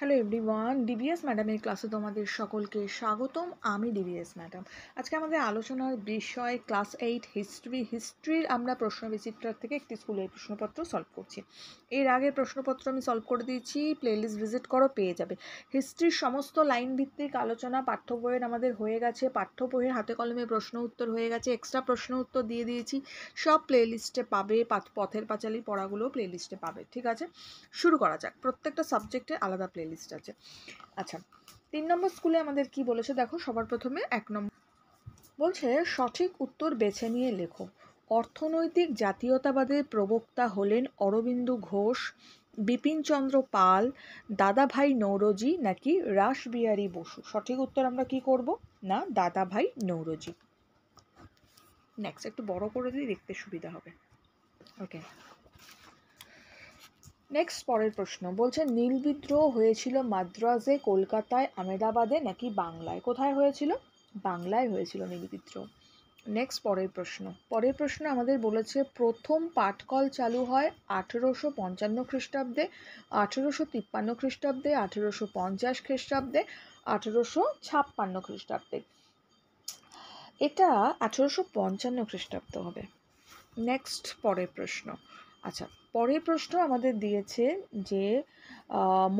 Hello everyone, DVS ম্যাডামের ক্লাসে তোমাদের সকলকে স্বাগতম। আমি ডিভিএস ম্যাডাম। আজকে আমাদের আলোচনার বিষয় ক্লাস 8 হিস্ট্রির আমরা প্রশ্ন বিচিত্রার থেকে একটি স্কুলের প্রশ্নপত্র সলভ করছি। এর আগের প্রশ্নপত্র আমি সলভ করে দিয়েছি, প্লেলিস্ট ভিজিট করো, পেয়ে যাবে। হিস্ট্রির সমস্ত লাইন ভিত্তিক আলোচনা পাঠ্য বইয়ের আমাদের হয়ে গেছে, পাঠ্য বইয়ের হাতে কলমে প্রশ্ন উত্তর হয়ে গেছে, এক্সট্রা প্রশ্ন উত্তর দিয়ে দিয়েছি, সব প্লেলিস্টে পাবে। পথের পাঁচালী পড়াগুলো প্লেলিস্টে পাবে। ঠিক আছে, শুরু করা যাক। প্রত্যেকটা সাবজেক্টের আলাদা প্লেলিস্ট আছে। আচ্ছা, 3 নম্বর স্কুলে আমাদের কি বলেছে দেখো। সবার প্রথমে 1 নম্বর বলছে সঠিক উত্তর বেছে নিয়ে লেখো। অর্থনৈতিক জাতীয়তাবাদের প্রবক্তা হলেন অরবিন্দু ঘোষ, বিপিনচন্দ্র পাল, দাদাভাই নৌরোজি নাকি রাসবিহারী বসু? সঠিক উত্তর আমরা কি করব না, দাদাভাই নৌরোজি। নেক্সট, একটু বড় করে দিই, দেখতে সুবিধা হবে। ওকে, নেক্সট পরের প্রশ্ন বলছে নীল বিদ্রোহ হয়েছিল মাদ্রাজে, কলকাতায়, আহমেদাবাদে নাকি বাংলায়? কোথায় হয়েছিল? বাংলায় হয়েছিল নীল বিদ্রোহ। নেক্সট পরের প্রশ্ন আমাদের বলেছে প্রথম পাটকল চালু হয় 1855 খ্রিস্টাব্দে, 1853 খ্রিস্টাব্দে, 1850 খ্রিস্টাব্দে, 1856 খ্রিস্টাব্দে। এটা 1855 খ্রিস্টাব্দ হবে। নেক্সট পরের প্রশ্ন। আচ্ছা, পরের প্রশ্ন আমাদের দিয়েছে যে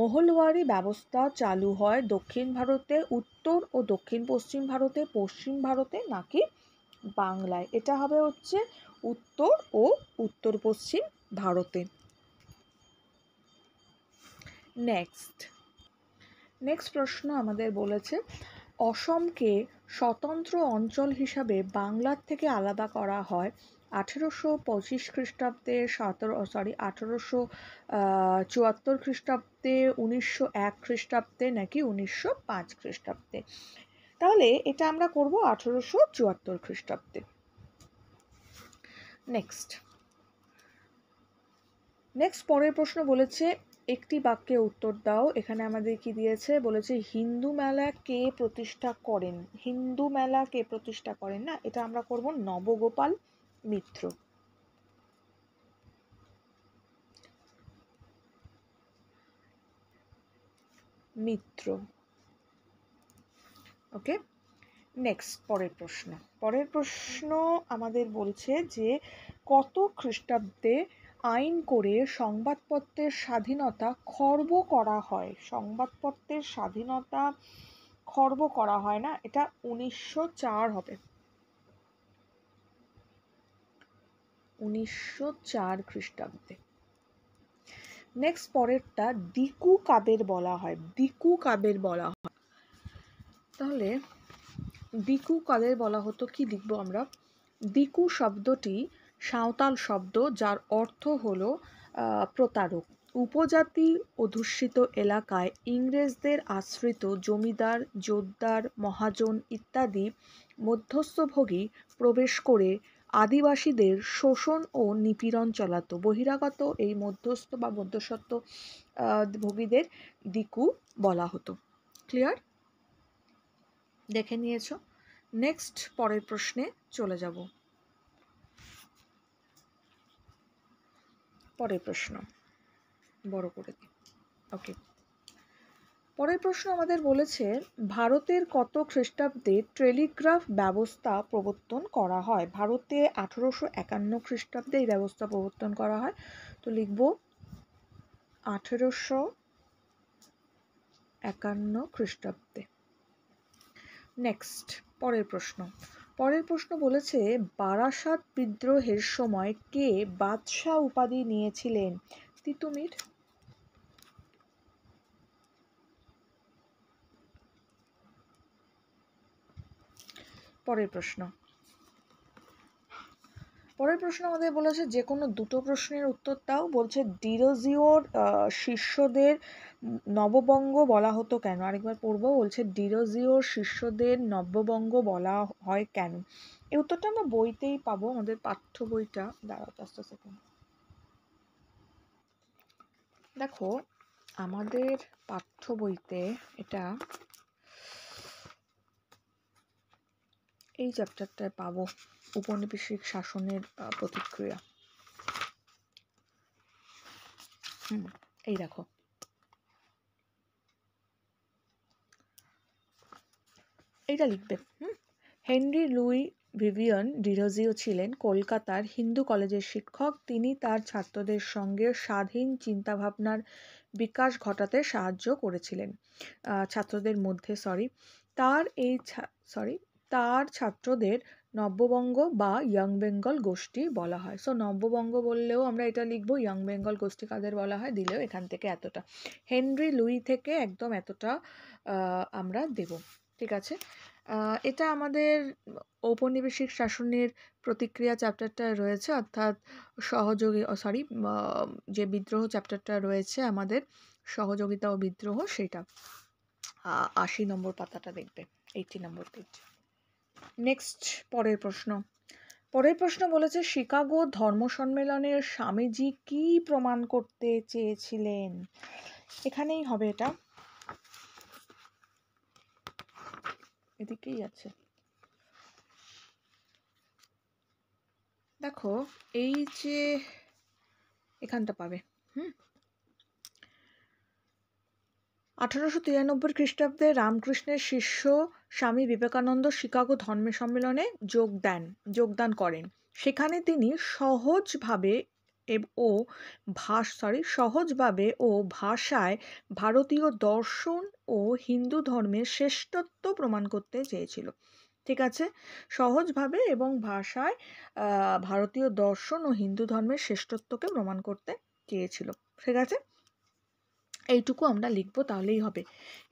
মহলওয়ারি ব্যবস্থা চালু হয় দক্ষিণ ভারতে, উত্তর ও দক্ষিণ পশ্চিম ভারতে, পশ্চিম ভারতে নাকি বাংলায়? এটা হবে হচ্ছে উত্তর ও উত্তর পশ্চিম ভারতে। নেক্সট প্রশ্ন আমাদের বলেছে অসমকে স্বতন্ত্র অঞ্চল হিসাবে বাংলার থেকে আলাদা করা হয় 1825 খ্রিস্টাব্দে, 1874 খ্রিস্টাব্দে, 1901 খ্রিস্টাব্দে নাকি 1905 খ্রিস্টাব্দে? তাহলে এটা আমরা করব 1874 খ্রিস্টাব্দে। নেক্সট পরের প্রশ্ন বলেছে একটি বাক্যে উত্তর দাও। এখানে আমাদের কি দিয়েছে, বলেছে হিন্দু মেলা কে প্রতিষ্ঠা করেন? হিন্দু মেলা কে প্রতিষ্ঠা করেন না, এটা আমরা করব নবগোপাল মিত্র। ওকে, নেক্সট পরের প্রশ্ন আমাদের বলছে যে কত খ্রিস্টাব্দে আইন করে সংবাদপত্রের স্বাধীনতা খর্ব করা হয়? সংবাদপত্রের স্বাধীনতা খর্ব করা হয় না, এটা 1904 হবে, 1904 খ্রিস্টাব্দে। নেক্সট পরেরটা দিকু কাদের বলা হয়? দিকু কাদের বলা হয়? তাহলে দিকু কাদের বলা হতো, কি লিখবো আমরা? দিকু শব্দটি সাঁওতাল শব্দ, যার অর্থ হলো প্রতারক। উপজাতি অধ্যুষিত এলাকায় ইংরেজদের আশ্রিত জমিদার, জোতদার, মহাজন ইত্যাদি মধ্যস্থভোগী প্রবেশ করে আদিবাসীদের শোষণ ও নিপীড়ন চালাতো। বহিরাগত এই মধ্যস্থ বা মধ্যস্বত্ব ভোগীদের দিকু বলা হতো। ক্লিয়ার? দেখে নিয়েছো? নেক্সট পরের প্রশ্নে চলে যাব। পরের প্রশ্ন বড় করে দিই। ওকে, পরের প্রশ্ন আমাদের বলেছে ভারতের কত খ্রিস্টাব্দে টেলিগ্রাফ ব্যবস্থা প্রবর্তন করা হয়? ভারতে 1851 খ্রিস্টাব্দে এই ব্যবস্থা প্রবর্তন করা হয়, তো লিখব 1851 খ্রিস্টাব্দে। নেক্সট পরের প্রশ্ন বলেছে বারাসাত বিদ্রোহের সময় কে বাদশাহ উপাধি নিয়েছিলেন? তিতুমির। পরের প্রশ্ন আমাদের বলেছে যে কোনো দুটো প্রশ্নের উত্তর দাও। বলছে ডিরোজিওর শিষ্যদের নববঙ্গ বলা হতো কেন? আরেকবার পড়বো। বলছে ডিরোজিওর শিষ্যদের নববঙ্গ বলা হয় কেন? এই উত্তরটা আমরা বইতেই পাবো, আমাদের পাঠ্য বইটা। দাঁড়াও আস্তে সেকেন্ড। দেখো, আমাদের পাঠ্য বইতে এটা এই চ্যাপ্টারটায় পাবো, উপনিবেশিক শাসনের প্রতিক্রিয়া। এই দেখো, এইটা লিখবে। হেনরি লুই ভিভিয়ান ডিরোজিও ছিলেন কলকাতার হিন্দু কলেজের শিক্ষক। তিনি তার ছাত্রদের সঙ্গে স্বাধীন চিন্তাভাবনার বিকাশ ঘটাতে সাহায্য করেছিলেন। ছাত্রদের মধ্যে তার ছাত্রদের নব্যবঙ্গ বা ইয়ং বেঙ্গল গোষ্ঠী বলা হয়। সো নব্যবঙ্গ বললেও আমরা এটা লিখবো, ইয়ং বেঙ্গল গোষ্ঠী কাদের বলা হয় দিলেও এখান থেকে এতটা, হেনরি লুই থেকে একদম এতটা আমরা দেব। ঠিক আছে, এটা আমাদের ঔপনিবেশিক শাসনের প্রতিক্রিয়া চ্যাপ্টারটা রয়েছে, অর্থাৎ যে বিদ্রোহ চ্যাপ্টারটা রয়েছে আমাদের, সহযোগিতা ও বিদ্রোহ, সেটা 80 নম্বর পাতাটা দেখবে, 80 নম্বর পেজ। নেক্সট পরের প্রশ্ন বলেছে শিকাগো ধর্ম সম্মেলনের স্বামীজি কি প্রমাণ করতে চেয়েছিলেন? এখানেই হবে, এটা এদিকেই আছে। দেখো এই যে এখানটা পাবে। 1893 খ্রিস্টাব্দে রামকৃষ্ণের শিষ্য স্বামী বিবেকানন্দ শিকাগো ধর্ম সম্মেলনে যোগদান করেন। সেখানে তিনি সহজভাবে ও ভাষায় ভারতীয় দর্শন ও হিন্দু ধর্মের শ্রেষ্ঠত্ব প্রমাণ করতে চেয়েছিল। ঠিক আছে, সহজভাবে এবং ভাষায় ভারতীয় দর্শন ও হিন্দু ধর্মের শ্রেষ্ঠত্বকে প্রমাণ করতে চেয়েছিল। ঠিক আছে, এইটুকু আমরা লিখবো, তাহলেই হবে।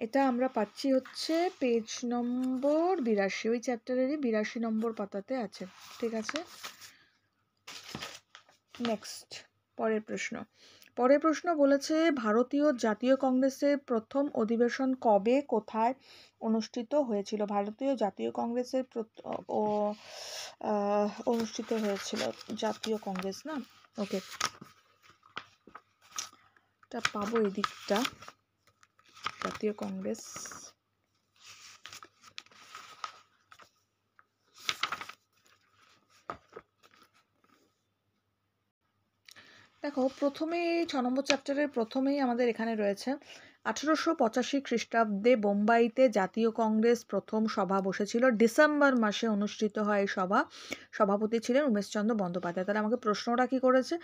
এটা আমরা পাচ্ছি হচ্ছে পেজ নম্বর 82, ওই চ্যাপ্টারেরই 82 নম্বর পাতাতে আছে। ঠিক আছে, নেক্সট পরের প্রশ্ন বলেছে ভারতীয় জাতীয় কংগ্রেসের প্রথম অধিবেশন কবে কোথায় অনুষ্ঠিত হয়েছিল? ভারতীয় জাতীয় কংগ্রেসের অনুষ্ঠিত হয়েছিল জাতীয় কংগ্রেস, না? ওকে, এটা পাবো এদিকটা, জাতীয় কংগ্রেস। দেখো প্রথমে 6 নম্বর চ্যাপ্টারের প্রথমেই আমাদের এখানে রয়েছে 1885 খ্রিস্টাব্দে বোম্বাইতে জাতীয় কংগ্রেস প্রথম সভা বসেছিল। ডিসেম্বর মাসে অনুষ্ঠিত হয় এই সভা। সভাপতি ছিলেন উমেশচন্দ্র বন্দ্যোপাধ্যায়। তাহলে আমাকে প্রশ্নটা কি করেছে?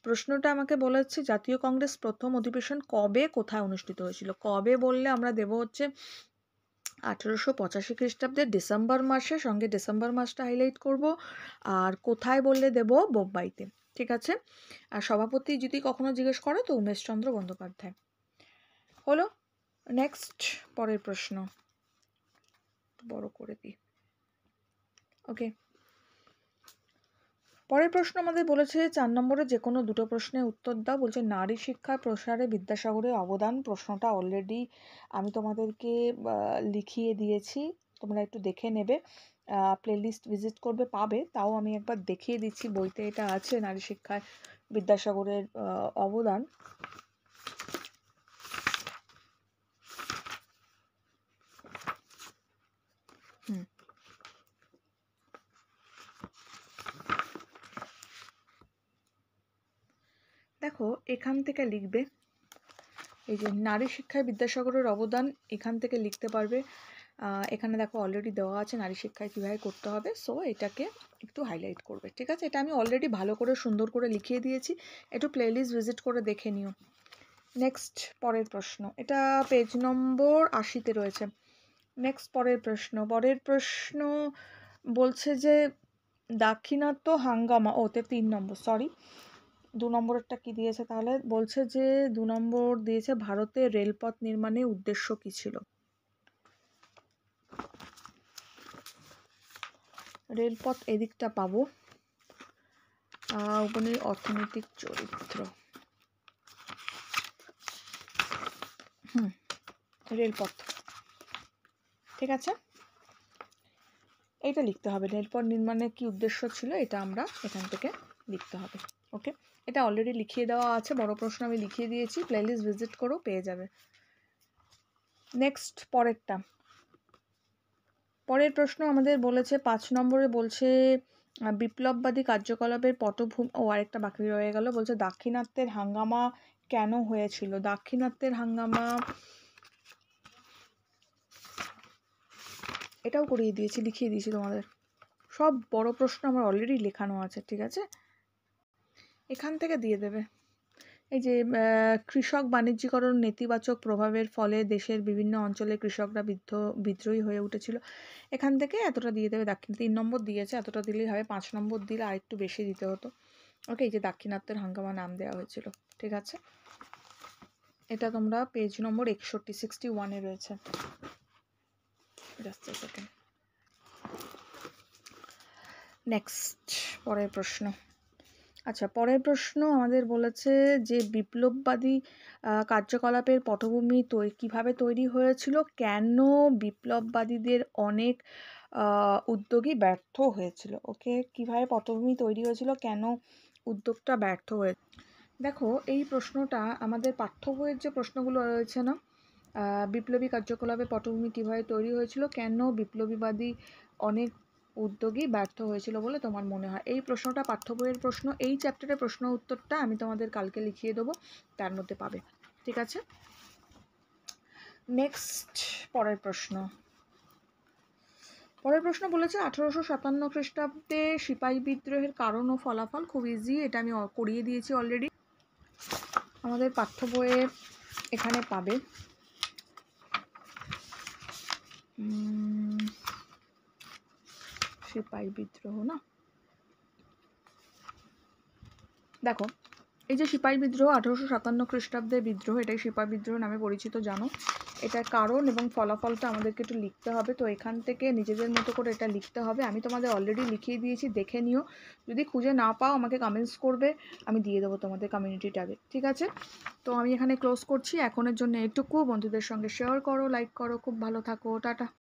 প্রশ্নটা আমাকে বলেছে জাতীয় কংগ্রেস প্রথম অধিবেশন কবে কোথায় অনুষ্ঠিত হয়েছিল। কবে বললে আমরা দেব হচ্ছে 1885 খ্রিস্টাব্দের ডিসেম্বর মাসে, সঙ্গে ডিসেম্বর মাসটা হাইলাইট করব। আর কোথায় বললে দেব বোম্বাইতে। ঠিক আছে, আর সভাপতি যদি কখনো জিজ্ঞেস করে তো উমেশচন্দ্র বন্দ্যোপাধ্যায়। হলো, নেক্সট পরের প্রশ্ন বড় করে দিই। ওকে, পরের প্রশ্ন আমাদের বলেছে 4 নম্বরে যে কোনো দুটো প্রশ্নের উত্তর দাও। বলছে নারী শিক্ষার প্রসারে বিদ্যাসাগরের অবদান। প্রশ্নটা অলরেডি আমি তোমাদেরকে লিখিয়ে দিয়েছি, তোমরা একটু দেখে নেবে, প্লেলিস্ট ভিজিট করবে পাবে। তাও আমি একবার দেখিয়ে দিচ্ছি, বইতে এটা আছে, নারী শিক্ষায় বিদ্যাসাগরের অবদান। দেখো এখান থেকে লিখবে, এই যে নারী শিক্ষায় বিদ্যাসাগরের অবদান, এখান থেকে লিখতে পারবে। এখানে দেখো অলরেডি দেওয়া আছে নারী শিক্ষায় কীভাবে করতে হবে, সো এটাকে একটু হাইলাইট করবে। ঠিক আছে, এটা আমি অলরেডি ভালো করে সুন্দর করে লিখিয়ে দিয়েছি, একটু প্লেলিস্ট ভিজিট করে দেখে নিও। নেক্সট পরের প্রশ্ন, এটা পেজ নম্বর 80-তে রয়েছে। নেক্সট পরের প্রশ্ন বলছে যে দাক্ষিণাত্য হাঙ্গামা, ওতে 3 নম্বর, সরি 2 নম্বরেরটা কি দিয়েছে তাহলে? বলছে যে 2 নম্বর দিয়েছে ভারতে রেলপথ নির্মাণের উদ্দেশ্য কি ছিল? রেলপথ এদিকটা পাবো, অর্থনৈতিক চরিত্র, রেলপথ। ঠিক আছে, এটা লিখতে হবে, রেলপথ নির্মাণের কি উদ্দেশ্য ছিল, এটা আমরা এখান থেকে লিখতে হবে। ওকে, এটা অলরেডি লিখিয়ে দেওয়া আছে, বড় প্রশ্ন আমি লিখিয়ে দিয়েছি, প্লেলিস্ট ভিজিট করো পেয়ে যাবে। নেক্সট পরের প্রশ্ন আমাদের বলেছে 5 নম্বরে, বলছে বিপ্লববাদী কার্যকলাপের পটভূমি, আরেকটা বাকি রয়ে গেল, বলছে দাক্ষিণাত্যের হাঙ্গামা কেন হয়েছিল? দাক্ষিণাত্যের হাঙ্গামা এটাও করিয়ে দিয়েছি, লিখিয়ে দিয়েছি তোমাদের। সব বড় প্রশ্ন আমার অলরেডি লেখানো আছে, ঠিক আছে? এখান থেকে দিয়ে দেবে। এই যে কৃষক বাণিজ্যিকরণ নেতিবাচক প্রভাবের ফলে দেশের বিভিন্ন অঞ্চলে কৃষকরা বিদ্রোহী হয়ে উঠেছিল, এখান থেকে এতটা দিয়ে দেবে। 3 নম্বর দিয়েছে, এতটা দিলেই হবে। 5 নম্বর দিলে আরেকটু বেশি দিতে হতো। ওকে, এই যে দাক্ষিণাত্যের হাঙ্গামা নাম দেওয়া হয়েছিল, ঠিক আছে? এটা তোমরা পেজ নম্বর 61 রয়েছে। জাস্ট আ সেকেন্ড। নেক্সট, পরের প্রশ্ন। আচ্ছা, পরের প্রশ্ন আমাদের বলেছে যে বিপ্লববাদী কার্যকলাপের পটভূমি কীভাবে তৈরি হয়েছিল, কেন বিপ্লববাদীদের অনেক উদ্যোগই ব্যর্থ হয়েছিল। ওকে, কিভাবে পটভূমি তৈরি হয়েছিল, কেন উদ্যোগটা ব্যর্থ হয়েছে। দেখো, এই প্রশ্নটা আমাদের পাঠ্য বইয়ের যে প্রশ্নগুলো রয়েছে না, বিপ্লবী কার্যকলাপের পটভূমি কীভাবে তৈরি হয়েছিল, কেন বিপ্লবীবাদী অনেক উদ্যোগী ব্যর্থ হয়েছিল বলে তোমার মনে হয়, এই প্রশ্নটা পাঠ্য বইয়ের প্রশ্ন। এই চ্যাপ্টারের প্রশ্ন উত্তরটা আমি তোমাদের কালকে লিখিয়ে দেবো, তার মধ্যে পাবে, ঠিক আছে? নেক্সট, পরের প্রশ্ন বলেছে 1857 খ্রিস্টাব্দে সিপাহী বিদ্রোহের কারণ ও ফলাফল। খুব ইজি, এটা আমি করিয়ে দিয়েছি অলরেডি, আমাদের পাঠ্য বইয়ে এখানে পাবে। সিপাহী বিদ্রোহ না, দেখো এই যে সিপাহী বিদ্রোহ 1857 খ্রিস্টাব্দের বিদ্রোহ, এটাই সিপাহী বিদ্রোহ নামে পরিচিত, জানো। এটার কারণ এবং ফলাফলটা আমাদেরকে একটু লিখতে হবে, তো এখান থেকে নিজেদের মতো করে এটা লিখতে হবে। আমি তোমাদের অলরেডি লিখিয়ে দিয়েছি, দেখে নিও। যদি খুঁজে না পাও আমাকে কমেন্টস করবে, আমি দিয়ে দেবো তোমাদের কমিউনিটি ট্যাবে, ঠিক আছে? তো আমি এখানে ক্লোজ করছি এখনের জন্য এটুকু। বন্ধুদের সঙ্গে শেয়ার করো, লাইক করো। খুব ভালো থাকো, টাটা।